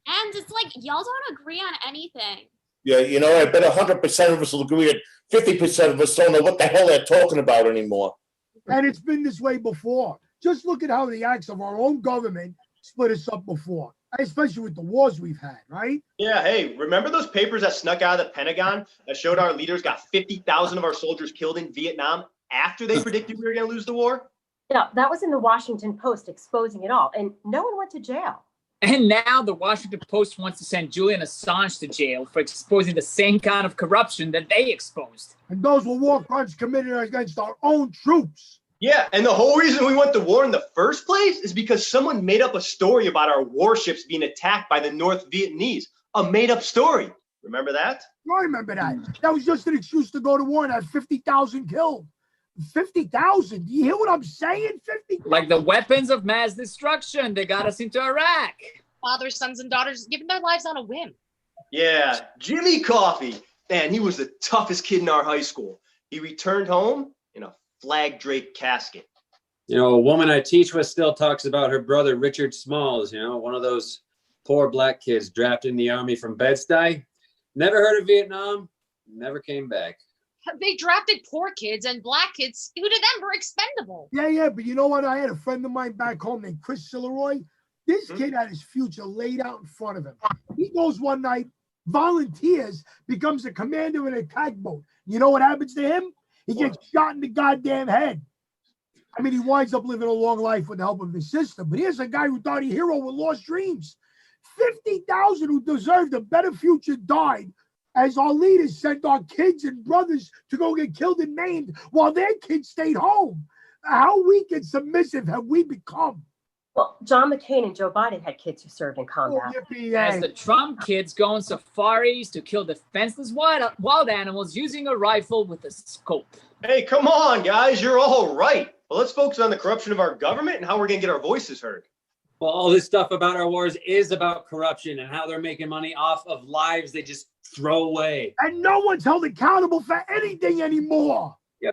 And it's like, y'all don't agree on anything. Yeah, you know, I bet 100% of us will agree, and 50% of us don't know what the hell they're talking about anymore. And it's been this way before. Just look at how the acts of our own government split us up before, especially with the wars we've had, right? Yeah, hey, remember those papers that snuck out of the Pentagon that showed our leaders got 50,000 of our soldiers killed in Vietnam after they predicted we were going to lose the war? Yeah, that was in the Washington Post exposing it all, and no one went to jail. And now the Washington Post wants to send Julian Assange to jail for exposing the same kind of corruption that they exposed. And those were war crimes committed against our own troops. Yeah, and the whole reason we went to war in the first place is because someone made up a story about our warships being attacked by the North Vietnamese. A made-up story. Remember that? I remember that. That was just an excuse to go to war and have 50,000 killed. 50,000? Do you hear what I'm saying? 50,000? Like the weapons of mass destruction. They got us into Iraq. Fathers, sons, and daughters giving their lives on a whim. Yeah, Jimmy Coffey. Man, he was the toughest kid in our high school. He returned home in a flag-draped casket. You know, a woman I teach with still talks about her brother, Richard Smalls, you know, one of those poor black kids drafted in the army from Bed-Stuy. Never heard of Vietnam, never came back. They drafted poor kids and black kids who to them were expendable. Yeah, but you know what? I had a friend of mine back home named Chris Silleroy. This kid had his future laid out in front of him. He goes one night, volunteers, becomes a commander in an attack boat. You know what happens to him? He gets shot in the goddamn head. I mean, he winds up living a long life with the help of his sister. But here's a guy who thought a hero with lost dreams. 50,000 who deserved a better future died as our leaders sent our kids and brothers to go get killed and maimed while their kids stayed home. How weak and submissive have we become? Well, John McCain and Joe Biden had kids who served in combat. As the Trump kids go on safaris to kill defenseless wild animals using a rifle with a scope. Hey, come on, guys. You're all right. Well, let's focus on the corruption of our government and how we're going to get our voices heard. Well, all this stuff about our wars is about corruption and how they're making money off of lives they just throw away. And no one's held accountable for anything anymore.